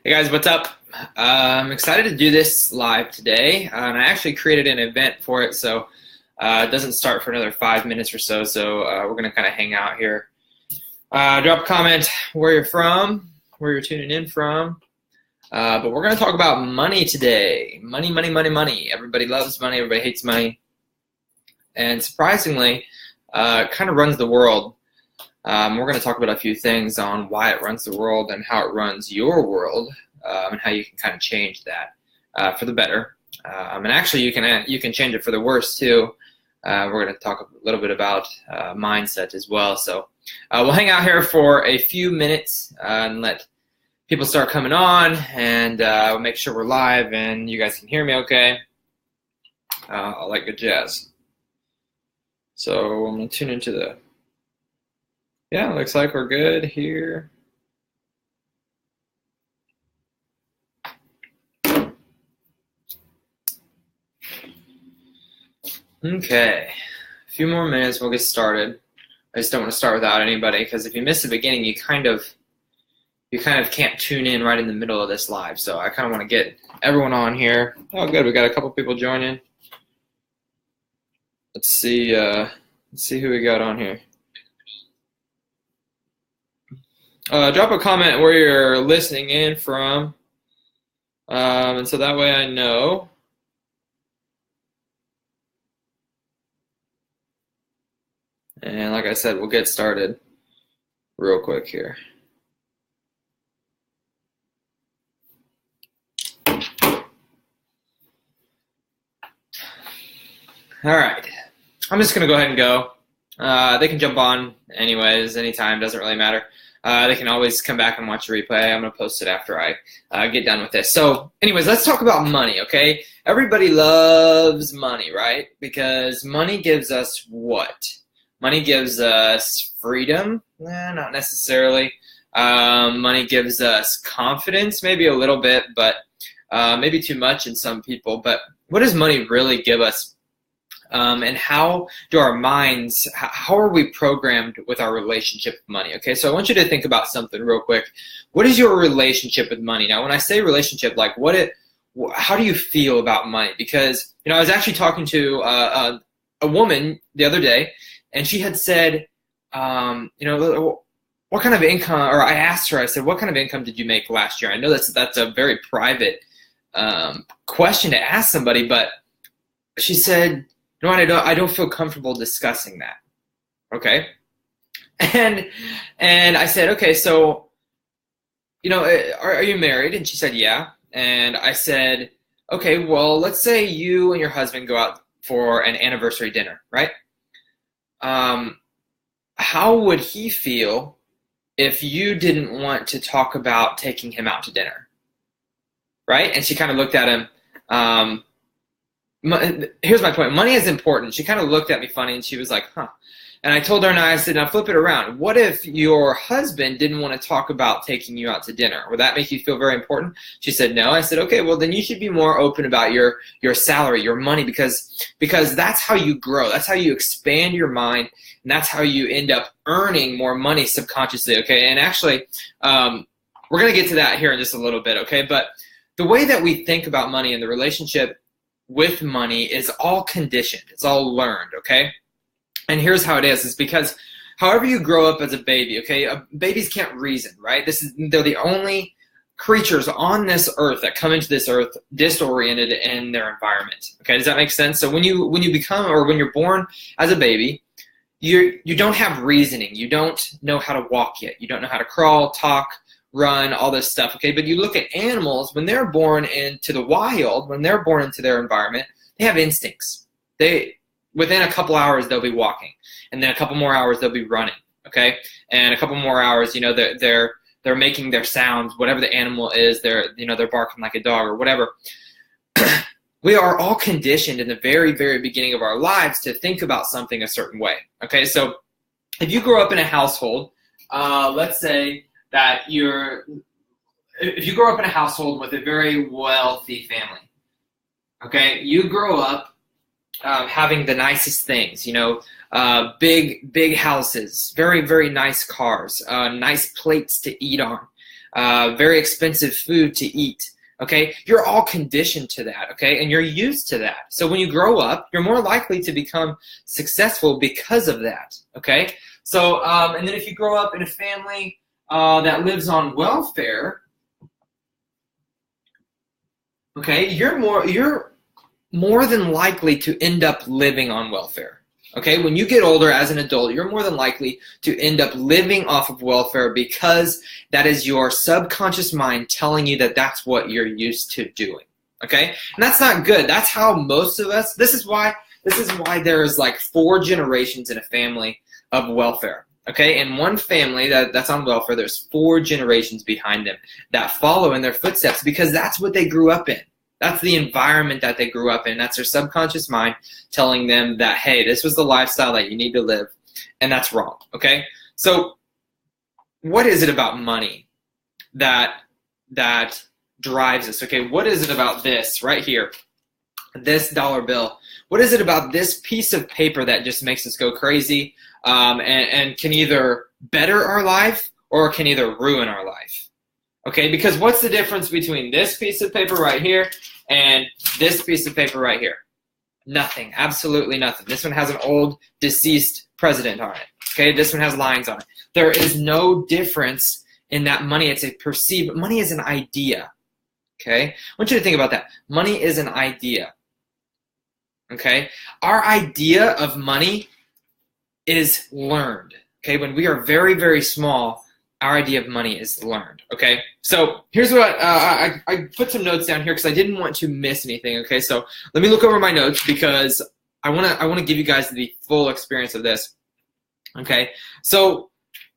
Hey guys, what's up? I'm excited to do this live today, and I actually created an event for it, so it doesn't start for another 5 minutes or so. So we're gonna kind of hang out here. Drop a comment where you're from, where you're tuning in from. But we're gonna talk about money today. Money, money, money, money. Everybody loves money. Everybody hates money, and surprisingly, it kind of runs the world. We're going to talk about a few things on why it runs the world and how it runs your world, and how you can kind of change that for the better. And actually, you can change it for the worse too. We're going to talk a little bit about mindset as well. So we'll hang out here for a few minutes and let people start coming on, and we'll make sure we're live and you guys can hear me okay. I like good jazz. So I'm going to tune into the... Yeah, looks like we're good here. Okay, a few more minutes, we'll get started. I just don't want to start without anybody, because if you miss the beginning, you kind of can't tune in right in the middle of this live. So I kind of want to get everyone on here. Oh, good, we got a couple people joining. Let's see who we got on here. Drop a comment where you're listening in from, and so that way I know. And like I said, we'll get started real quick here. All right, I'm just gonna go ahead and go. They can jump on anyways, anytime, doesn't really matter. They can always come back and watch a replay. I'm going to post it after I get done with this. So anyways, let's talk about money, okay? Everybody loves money, right? Because money gives us what? Money gives us freedom? Not necessarily. Money gives us confidence, maybe a little bit, but maybe too much in some people. But what does money really give us? And how do our minds, how are we programmed with our relationship with money? Okay, so I want you to think about something real quick. What is your relationship with money? Now, when I say relationship, like how do you feel about money? Because, I was actually talking to a woman the other day, and she had said, what kind of income, or I asked her, I said, what kind of income did you make last year? I know that's a very private question to ask somebody, but she said, no, I don't feel comfortable discussing that. Okay, and I said, okay, so are you married? And she said, yeah. And I said, okay, well, let's say you and your husband go out for an anniversary dinner, right? How would he feel if you didn't want to talk about taking him out to dinner, right? And she kind of looked at him. Here's my point. Money is important. She kind of looked at me funny, and she was like, huh. And I told her, and I said, now flip it around. What if your husband didn't want to talk about taking you out to dinner? Would that make you feel very important? She said, no. I said, okay, well, then you should be more open about your salary, your money, because that's how you grow. That's how you expand your mind, and that's how you end up earning more money subconsciously, okay? And actually, we're going to get to that here in just a little bit, okay? But the way that we think about money and the relationship with money is all conditioned. It's all learned, okay? And here's how it is. It's because however you grow up as a baby, okay, babies can't reason, right? They're the only creatures on this earth that come into this earth disoriented in their environment, okay? Does that make sense? So when you become, or when you're born as a baby, you don't have reasoning. You don't know how to walk yet. You don't know how to crawl, talk, run, all this stuff, okay? But you look at animals, when they're born into the wild, when they're born into their environment, they have instincts. Within a couple hours, they'll be walking, and then a couple more hours, they'll be running, okay? And a couple more hours, they're making their sounds, whatever the animal is, they're barking like a dog or whatever. We are all conditioned in the very, very beginning of our lives to think about something a certain way, okay? So if you grow up in a household, let's say that if you grow up in a household with a very wealthy family, okay, you grow up having the nicest things, big houses, very, very nice cars, nice plates to eat on, very expensive food to eat. Okay, you're all conditioned to that, okay, and you're used to that. So when you grow up, you're more likely to become successful because of that, okay? So, and then if you grow up in a family that lives on welfare, okay, you're more than likely to end up living on welfare. Okay, when you get older as an adult, you're more than likely to end up living off of welfare because that is your subconscious mind telling you that that's what you're used to doing. Okay, and that's not good. That's how most of us. This is why there's like 4 generations in a family of welfare. Okay, in one family that's on welfare, there's 4 generations behind them that follow in their footsteps because that's what they grew up in. That's the environment that they grew up in. That's their subconscious mind telling them that, hey, this was the lifestyle that you need to live, and that's wrong, okay? So what is it about money that drives us, okay? What is it about this right here, this dollar bill? What is it about this piece of paper that just makes us go crazy and can either better our life or can either ruin our life? Okay, because what's the difference between this piece of paper right here and this piece of paper right here? Nothing, absolutely nothing. This one has an old deceased president on it. Okay, this one has lines on it. There is no difference in that money. It's a perceived, money is an idea. Okay, I want you to think about that. Money is an idea. Okay, our idea of money is learned. Okay, when we are very, very small, our idea of money is learned, okay? So here's what, I put some notes down here because I didn't want to miss anything, okay? So let me look over my notes because I wanna give you guys the full experience of this, okay? So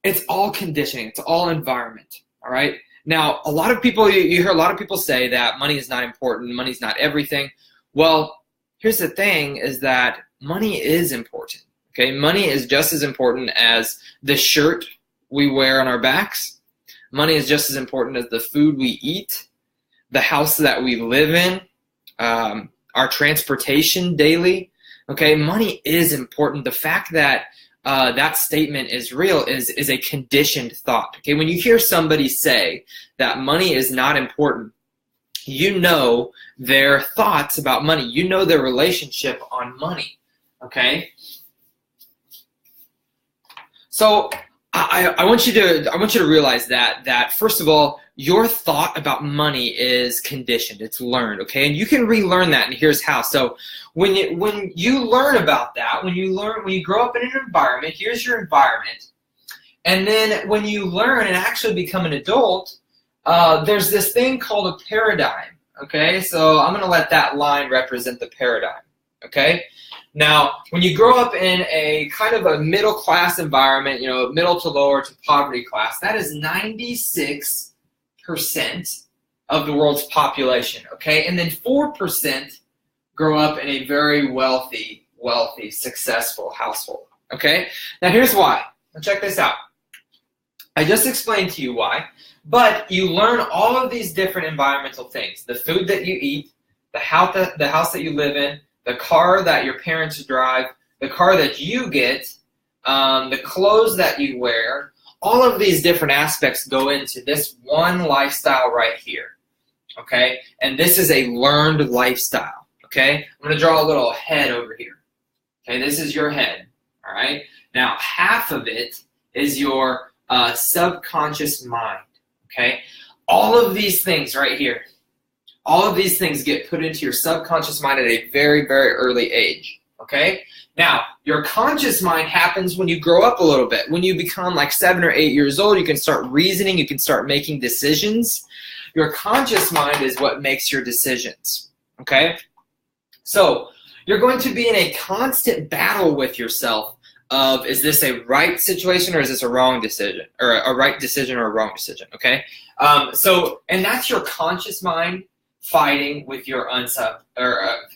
it's all conditioning, it's all environment, all right? Now, a lot of people, you hear a lot of people say that money is not important, money's not everything. Well, here's the thing is that money is important, okay? Money is just as important as the shirt we wear on our backs. Money is just as important as the food we eat, the house that we live in, our transportation daily. Okay, money is important. The fact that that statement is real is a conditioned thought. Okay, when you hear somebody say that money is not important, you know their thoughts about money. You know their relationship on money. Okay, so I want you to realize that first of all, your thought about money is conditioned. It's learned, okay? And you can relearn that, and here's how. So when you learn about that, when you grow up in an environment, here's your environment. And then when you learn and actually become an adult, there's this thing called a paradigm, okay? So I'm going to let that line represent the paradigm, okay? Now, when you grow up in a kind of a middle-class environment, you know, middle to lower to poverty class, that is 96% of the world's population, okay? And then 4% grow up in a very wealthy, successful household, okay? Now, here's why. Now, check this out. I just explained to you why, but you learn all of these different environmental things. The food that you eat, the house that you live in, the car that your parents drive, the car that you get, the clothes that you wear, all of these different aspects go into this one lifestyle right here, okay? And this is a learned lifestyle, okay? I'm going to draw a little head over here, okay? This is your head, all right? Now, half of it is your subconscious mind, okay? All of these things right here, all of these things get put into your subconscious mind at a very, very early age, okay? Now, your conscious mind happens when you grow up a little bit. When you become like 7 or 8 years old, you can start reasoning, you can start making decisions. Your conscious mind is what makes your decisions, okay? So, you're going to be in a constant battle with yourself of, is this a right situation or is this a wrong decision? Or a right decision or a wrong decision, okay? And that's your conscious mind fighting with your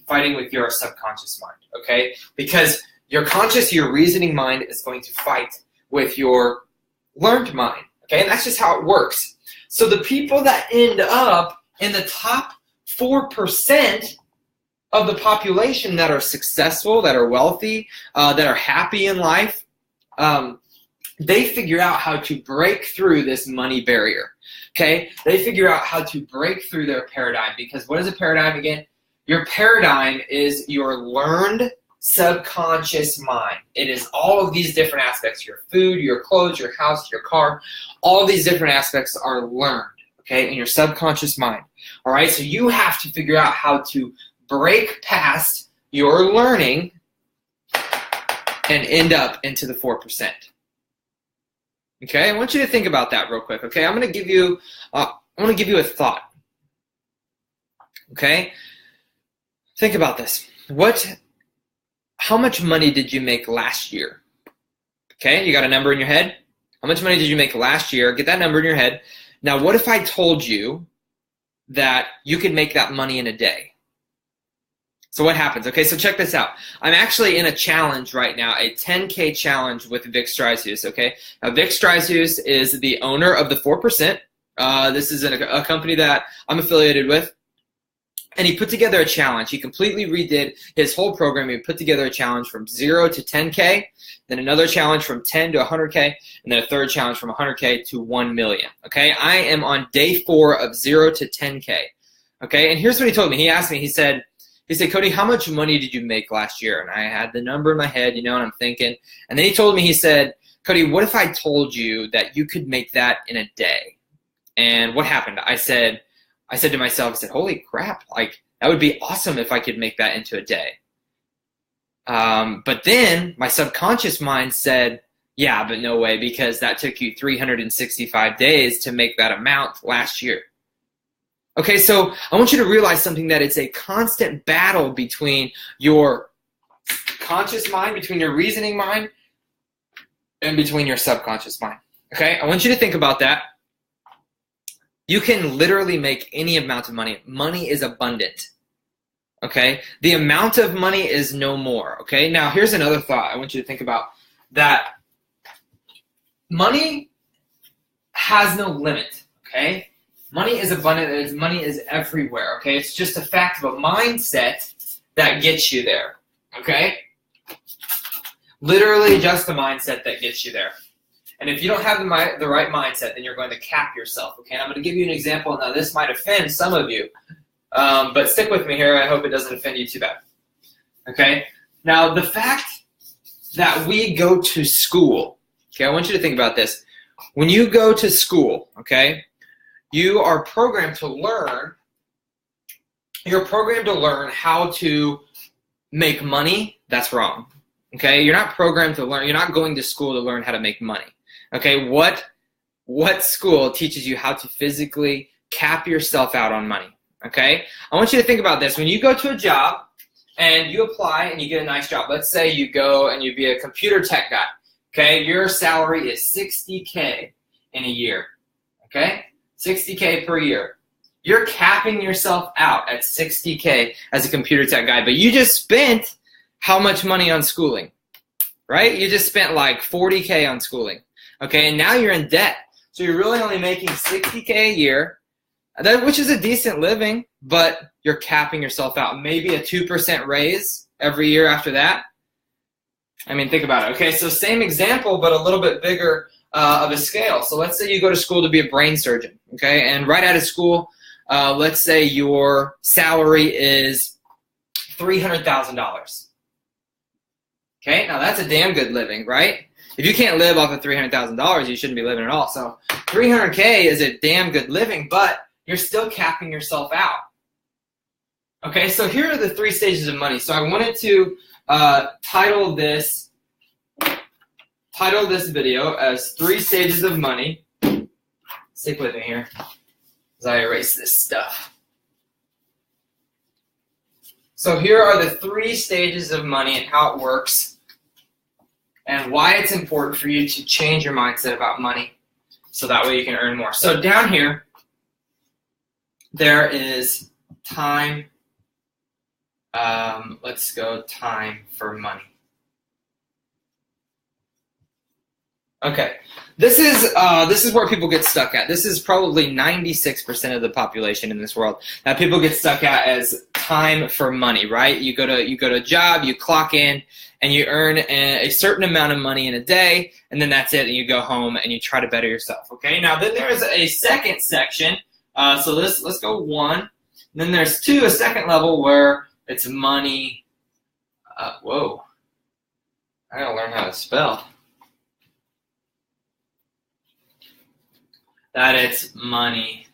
fighting with your subconscious mind, okay? Because your conscious, your reasoning mind is going to fight with your learned mind, okay? And that's just how it works. So the people that end up in the top 4% of the population that are successful, that are wealthy, that are happy in life, they figure out how to break through this money barrier. Okay, they figure out how to break through their paradigm, because what is a paradigm again? Your paradigm is your learned subconscious mind. It is all of these different aspects: your food, your clothes, your house, your car. All these different aspects are learned, okay, in your subconscious mind. All right, so you have to figure out how to break past your learning and end up into the 4%. Okay, I want you to think about that real quick. Okay, I'm going to give you a thought. Okay, think about this. How much money did you make last year? Okay, you got a number in your head? How much money did you make last year? Get that number in your head. Now, what if I told you that you could make that money in a day? So what happens? Okay, so check this out. I'm actually in a challenge right now, a 10K challenge with Vic Streishuis, okay? Now, Vic Streishuis is the owner of the 4%. This is a company that I'm affiliated with. And he put together a challenge. He completely redid his whole program. He put together a challenge from 0 to 10K, then another challenge from 10 to 100K, and then a third challenge from 100K to 1 million, okay? I am on day 4 of 0 to 10K, okay? And here's what he told me. He asked me, he said, Cody, how much money did you make last year? And I had the number in my head, and I'm thinking. And then he told me, he said, Cody, what if I told you that you could make that in a day? And what happened? I said to myself, I said, holy crap, like that would be awesome if I could make that into a day. But then my subconscious mind said, yeah, but no way, because that took you 365 days to make that amount last year. Okay, so I want you to realize something, that it's a constant battle between your conscious mind, between your reasoning mind, and between your subconscious mind. Okay, I want you to think about that. You can literally make any amount of money. Money is abundant. Okay, the amount of money is no more. Okay, now here's another thought I want you to think about, that money has no limit. Okay. Money is abundant. Money is everywhere, okay? It's just a fact of a mindset that gets you there, okay? Literally just the mindset that gets you there. And if you don't have the right mindset, then you're going to cap yourself, okay? And I'm going to give you an example. Now, this might offend some of you, but stick with me here. I hope it doesn't offend you too bad, okay? Now, the fact that we go to school, okay, I want you to think about this. When you go to school, okay, you are programmed to learn. You're programmed to learn how to make money. That's wrong. Okay? You're not programmed to learn. You're not going to school to learn how to make money. Okay? What school teaches you how to physically cap yourself out on money? Okay? I want you to think about this. When you go to a job and you apply and you get a nice job, let's say you go and you be a computer tech guy. Okay? Your salary is $60K in a year. Okay? $60K per year. You're capping yourself out at $60K as a computer tech guy, but you just spent how much money on schooling, right? You just spent like $40K on schooling, okay? And now you're in debt. So you're really only making $60K a year, which is a decent living, but you're capping yourself out. Maybe a 2% raise every year after that. I mean, think about it. Okay, so same example, but a little bit bigger of a scale. So let's say you go to school to be a brain surgeon, okay? And right out of school, let's say your salary is $300,000. Okay, now that's a damn good living, right? If you can't live off of $300,000, you shouldn't be living at all. So $300K is a damn good living, but you're still capping yourself out. Okay, so here are the 3 stages of money. So I wanted to title this video as 3 stages of money. Stick with me here as I erase this stuff. So here are the 3 stages of money and how it works and why it's important for you to change your mindset about money so that way you can earn more. So down here, there is time. Let's go time for money. Okay, this is where people get stuck at. This is probably 96% of the population in this world that people get stuck at as time for money, right? You go to a job, you clock in, and you earn a certain amount of money in a day, and then that's it, and you go home and you try to better yourself. Okay. Now then, there's a second section. So let's go 1. And then there's 2, a second level where it's money. Whoa. I gotta learn how to spell. That it's money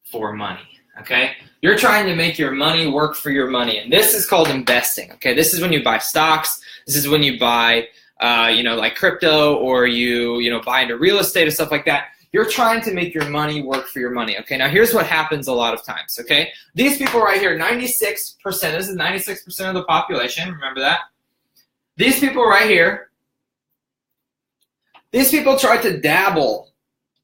for money. Okay? You're trying to make your money work for your money, and this is called investing. Okay? This is when you buy stocks. This is when you buy, like crypto, or you buy into real estate or stuff like that. You're trying to make your money work for your money. Okay? Now here's what happens a lot of times. Okay? These people right here, 96%. This is 96% of the population. Remember that? These people right here. These people try to dabble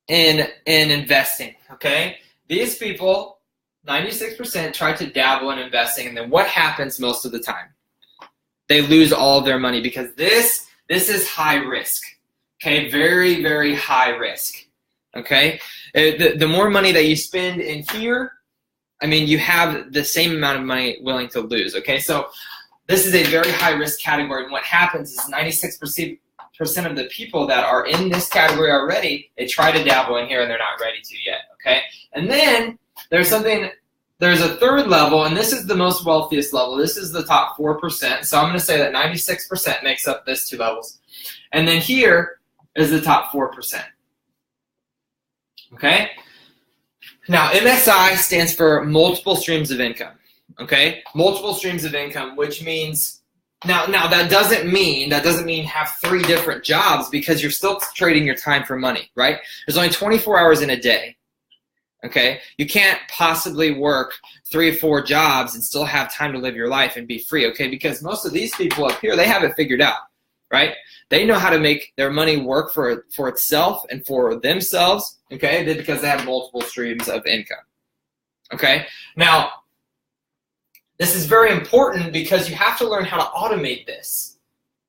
in investing. Okay? These people, 96%, try to dabble in investing, and then what happens most of the time? They lose all of their money, because this is high risk. Okay, very, very high risk. Okay, the more money that you spend in here, I mean, you have the same amount of money willing to lose. Okay, so this is a very high risk category, and what happens is 96% of the people that are in this category already, they try to dabble in here and they're not ready to yet. Okay, and then there's a third level, and this is the most wealthiest level. This is the top 4%. So I'm going to say that 96% makes up this 2 levels. And then here is the top 4%. Okay? Now, MSI stands for multiple streams of income. Okay? Multiple streams of income, which means now that doesn't mean have 3 different jobs, because you're still trading your time for money, right? There's only 24 hours in a day. Okay, you can't possibly work 3 or 4 jobs and still have time to live your life and be free. Okay, because most of these people up here, they have it figured out, right? They know how to make their money work for itself and for themselves. Okay, because they have multiple streams of income. Okay, now this is very important, because you have to learn how to automate this.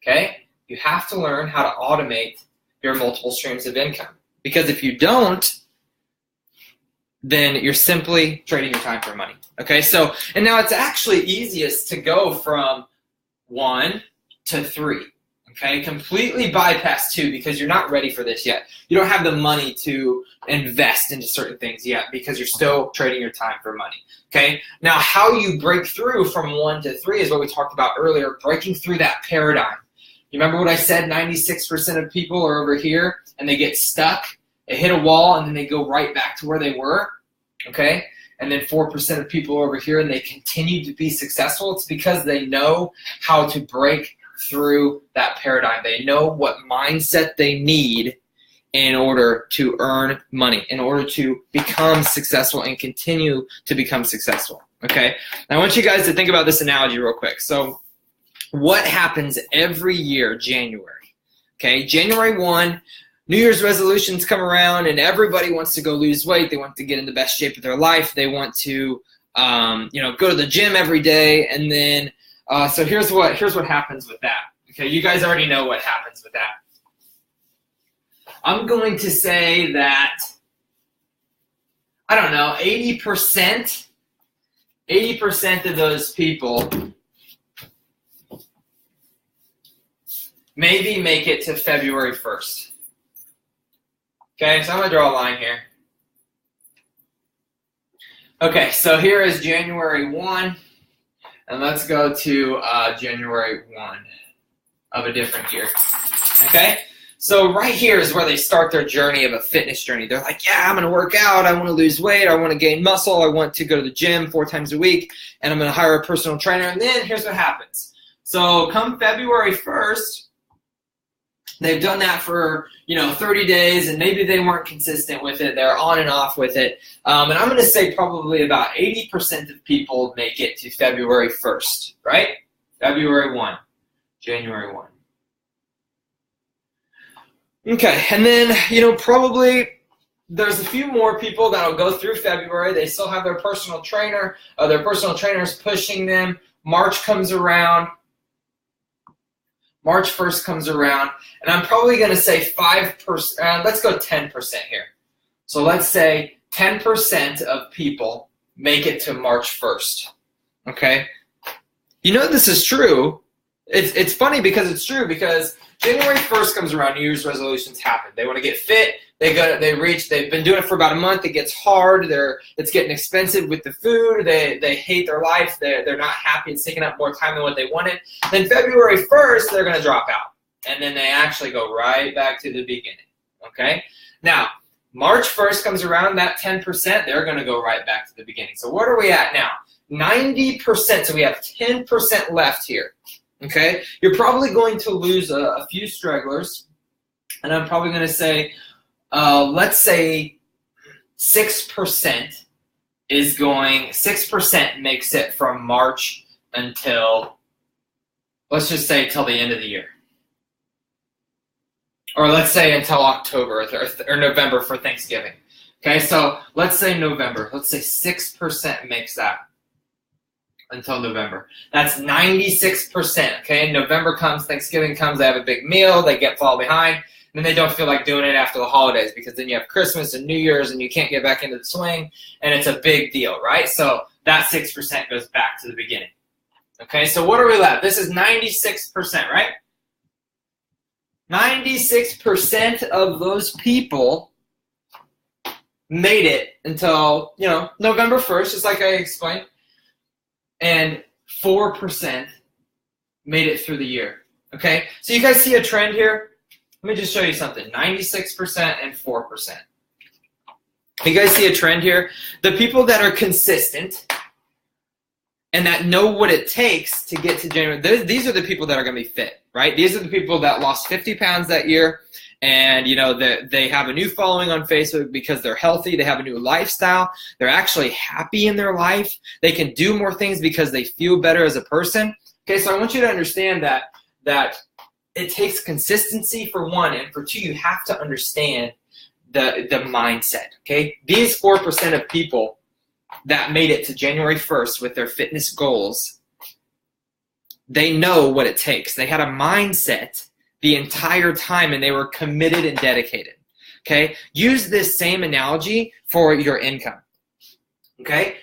Okay, you have to learn how to automate your multiple streams of income, because if you don't, then you're simply trading your time for money. Okay, so, and now it's actually easiest to go from 1 to 3. Okay, completely bypass 2, because you're not ready for this yet. You don't have the money to invest into certain things yet, because you're still trading your time for money. Okay, now how you break through from 1 to 3 is what we talked about earlier, breaking through that paradigm. You remember what I said? 96% of people are over here and they get stuck. They hit a wall and then they go right back to where they were, okay? And then 4% of people over here and they continue to be successful. It's because they know how to break through that paradigm. They know what mindset they need in order to earn money, in order to become successful and continue to become successful, okay? Now I want you guys to think about this analogy real quick. So what happens every year, January, okay? January 1, New Year's resolutions come around and everybody wants to go lose weight. They want to get in the best shape of their life. They want to, go to the gym every day. And then, so here's what happens with that. Okay, you guys already know what happens with that. I'm going to say that, I don't know, 80% of those people maybe make it to February 1st. Okay, so I'm going to draw a line here. Okay, so here is January 1, and let's go to January 1 of a different year. Okay, so right here is where they start their journey of a fitness journey. They're like, yeah, I'm going to work out, I want to lose weight, I want to gain muscle, I want to go to the gym 4 times a week, and I'm going to hire a personal trainer. And then here's what happens. So come February 1st, they've done that for 30 days, and maybe they weren't consistent with it. They're on and off with it. And I'm going to say probably about 80% of people make it to February 1st, right? February 1, January 1. Okay, and then, probably there's a few more people that will go through February. They still have their personal trainer. Their personal trainer's pushing them. March comes around. March 1st comes around, and I'm probably going to say 5%. Let's go 10% here. So let's say 10% of people make it to March 1st. Okay? You know this is true. It's funny because it's true, because January 1st comes around, New Year's resolutions happen. They want to get fit. They've been doing it for about a month. It gets hard. It's getting expensive with the food. They hate their life. They're not happy. It's taking up more time than what they wanted. Then February 1st, they're going to drop out. And then they actually go right back to the beginning. Okay? Now, March 1st comes around, that 10%, they're going to go right back to the beginning. So what are we at now? 90%. So we have 10% left here. Okay? You're probably going to lose a few stragglers. And I'm probably going to say, let's say 6% 6% makes it from March until, let's just say, till the end of the year. Or let's say until October or November for Thanksgiving. Okay, so let's say November. Let's say 6% makes that until November. That's 96%. Okay, November comes, Thanksgiving comes, they have a big meal, they fall behind, and then they don't feel like doing it after the holidays, because then you have Christmas and New Year's and you can't get back into the swing, and it's a big deal, right? So that 6% goes back to the beginning. Okay, so what are we left? This is 96%, right? 96% of those people made it until, November 1st, just like I explained, and 4% made it through the year. Okay, so you guys see a trend here? Let me just show you something. 96% and 4%. You guys see a trend here? The people that are consistent and that know what it takes to get to January, these are the people that are going to be fit, right? These are the people that lost 50 pounds that year, and they have a new following on Facebook because they're healthy. They have a new lifestyle. They're actually happy in their life. They can do more things because they feel better as a person. Okay, so I want you to understand that it takes consistency for one, and for two, you have to understand the mindset. Okay, these 4% of people that made it to January 1st with their fitness goals, they know what it takes. They had a mindset the entire time, and they were committed and dedicated. Okay? Use this same analogy for your income. Okay?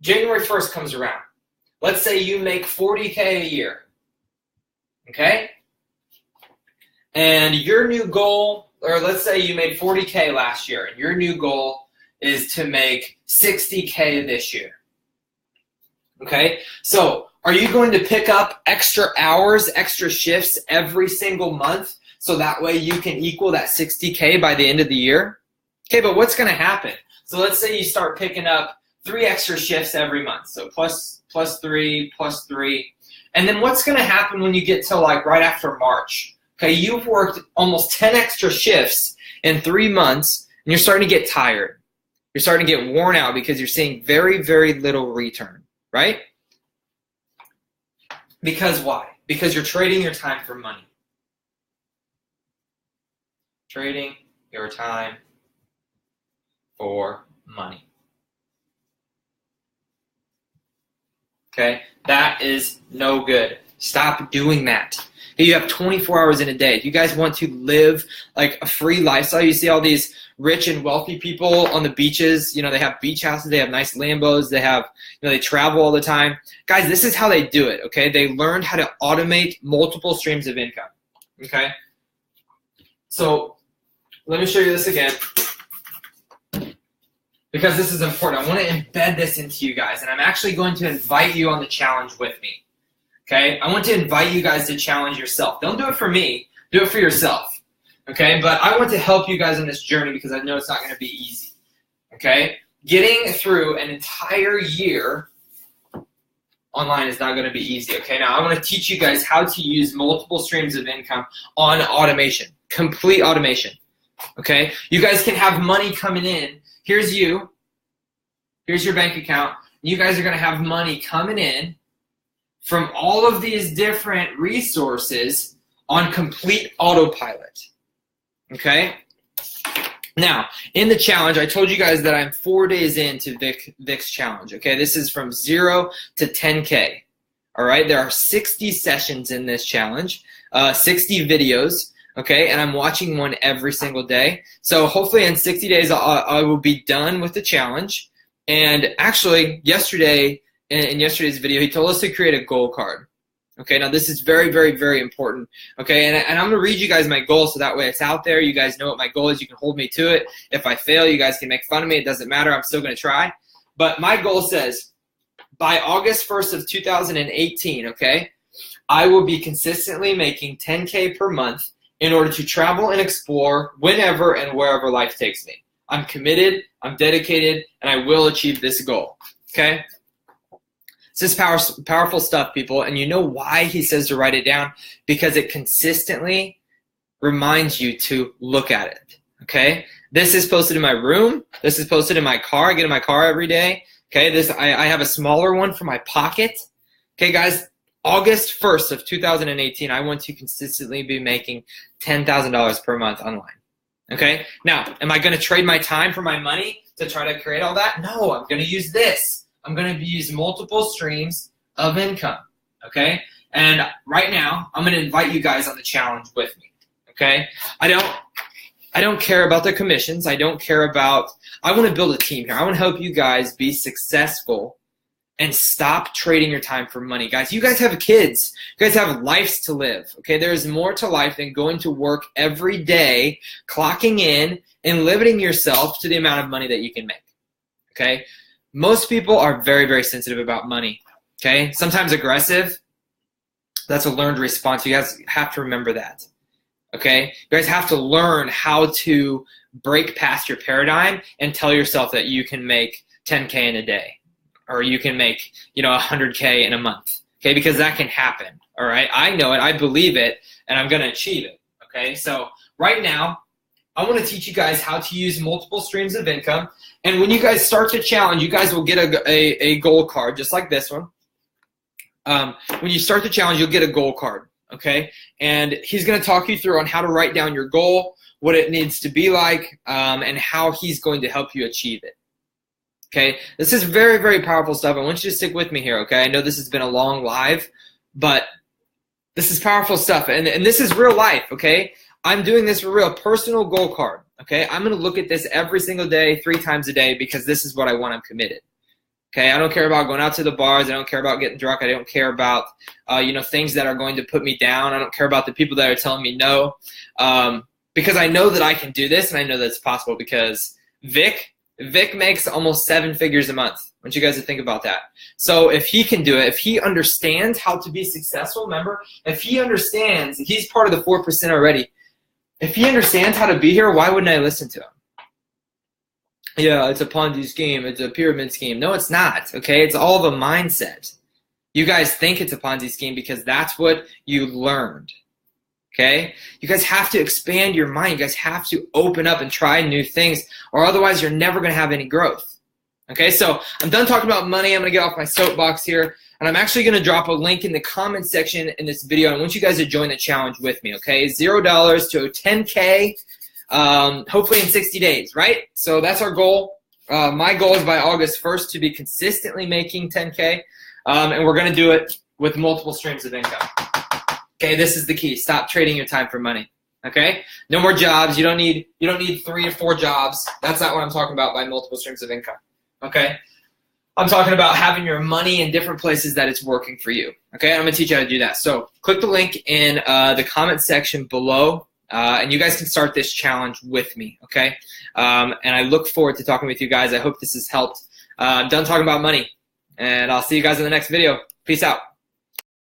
January 1st comes around. Let's say you make $40K a year. Okay? And your new goal, or let's say you made $40K last year, and your new goal is to make $60K this year. Okay? So, are you going to pick up extra hours, extra shifts every single month so that way you can equal that $60K by the end of the year? Okay, but what's going to happen? So let's say you start picking up 3 extra shifts every month. So plus 3, plus 3. And then what's going to happen when you get to like right after March? Okay, you've worked almost 10 extra shifts in 3 months, and you're starting to get tired. You're starting to get worn out because you're seeing very, very little return, right? Because why? Because you're trading your time for money. Trading your time for money. Okay? That is no good. Stop doing that. You have 24 hours in a day. If you guys want to live like a free lifestyle, you see all these rich and wealthy people on the beaches. They have beach houses. They have nice Lambos. They have, they travel all the time. Guys, this is how they do it, okay? They learned how to automate multiple streams of income, okay? So let me show you this again, because this is important. I want to embed this into you guys, and I'm actually going to invite you on the challenge with me. Okay, I want to invite you guys to challenge yourself. Don't do it for me. Do it for yourself. Okay, but I want to help you guys on this journey because I know it's not going to be easy. Okay, getting through an entire year online is not going to be easy. Okay, now I want to teach you guys how to use multiple streams of income on automation, complete automation. Okay, you guys can have money coming in. Here's you. Here's your bank account. You guys are going to have money coming in from all of these different resources on complete autopilot. Okay? Now, in the challenge, I told you guys that I'm 4 days into Vic's challenge. Okay? This is from 0 to 10K. All right? There are 60 sessions in this challenge, 60 videos. Okay? And I'm watching one every single day. So hopefully in 60 days, I will be done with the challenge. And actually, yesterday, in yesterday's video, he told us to create a goal card. Okay, now this is very, very, very important. Okay, and I'm going to read you guys my goal so that way it's out there. You guys know what my goal is. You can hold me to it. If I fail, you guys can make fun of me. It doesn't matter. I'm still going to try. But my goal says, by August 1st of 2018, okay, I will be consistently making 10K per month in order to travel and explore whenever and wherever life takes me. I'm committed, I'm dedicated, and I will achieve this goal. Okay? This is powerful stuff, people, and you know why he says to write it down? Because it consistently reminds you to look at it, okay? This is posted in my room. This is posted in my car. I get in my car every day, okay? I have a smaller one for my pocket. Okay, guys, August 1st of 2018, I want to consistently be making $10,000 per month online, okay? Now, am I going to trade my time for my money to try to create all that? No, I'm going to use this. I'm going to use multiple streams of income, okay? And right now, I'm going to invite you guys on the challenge with me, okay? I don't care about the commissions. I want to build a team here. I want to help you guys be successful and stop trading your time for money. Guys, you guys have kids. You guys have lives to live, okay? There is more to life than going to work every day, clocking in, and limiting yourself to the amount of money that you can make, okay? Most people are very, very sensitive about money, okay? Sometimes aggressive. That's a learned response. You guys have to remember that, okay? You guys have to learn how to break past your paradigm and tell yourself that you can make 10K in a day or you can make, 100K in a month, okay? Because that can happen, all right? I know it. I believe it, and I'm going to achieve it, okay? So right now, I want to teach you guys how to use multiple streams of income. And when you guys start the challenge, you guys will get a goal card just like this one. When you start the challenge, you'll get a goal card, okay? And he's going to talk you through on how to write down your goal, what it needs to be like, and how he's going to help you achieve it, okay? This is very, very powerful stuff. I want you to stick with me here, okay? I know this has been a long live, but this is powerful stuff. And this is real life, okay? I'm doing this for real, personal goal card, okay? I'm going to look at this every single day, 3 times a day, because this is what I want. I'm committed, okay? I don't care about going out to the bars. I don't care about getting drunk. I don't care about, things that are going to put me down. I don't care about the people that are telling me no, because I know that I can do this, and I know that it's possible because Vic makes almost 7 figures a month. I want you guys to think about that. So if he can do it, if he understands how to be successful, remember, if he understands, he's part of the 4% already. If he understands how to be here, why wouldn't I listen to him? Yeah, it's a Ponzi scheme. It's a pyramid scheme. No, it's not, okay? It's all of a mindset. You guys think it's a Ponzi scheme because that's what you learned, okay? You guys have to expand your mind. You guys have to open up and try new things, or otherwise you're never going to have any growth, okay? So I'm done talking about money. I'm going to get off my soapbox here. And I'm actually going to drop a link in the comment section in this video. I want you guys to join the challenge with me, okay? $0 to 10K, hopefully in 60 days, right? So that's our goal. My goal is by August 1st to be consistently making 10K, and we're going to do it with multiple streams of income. Okay, this is the key. Stop trading your time for money, okay? No more jobs. You don't need 3 or 4 jobs. That's not what I'm talking about by multiple streams of income, okay? I'm talking about having your money in different places that it's working for you. Okay, I'm going to teach you how to do that. So click the link in the comment section below, and you guys can start this challenge with me, okay? And I look forward to talking with you guys. I hope this has helped. I'm done talking about money, and I'll see you guys in the next video. Peace out.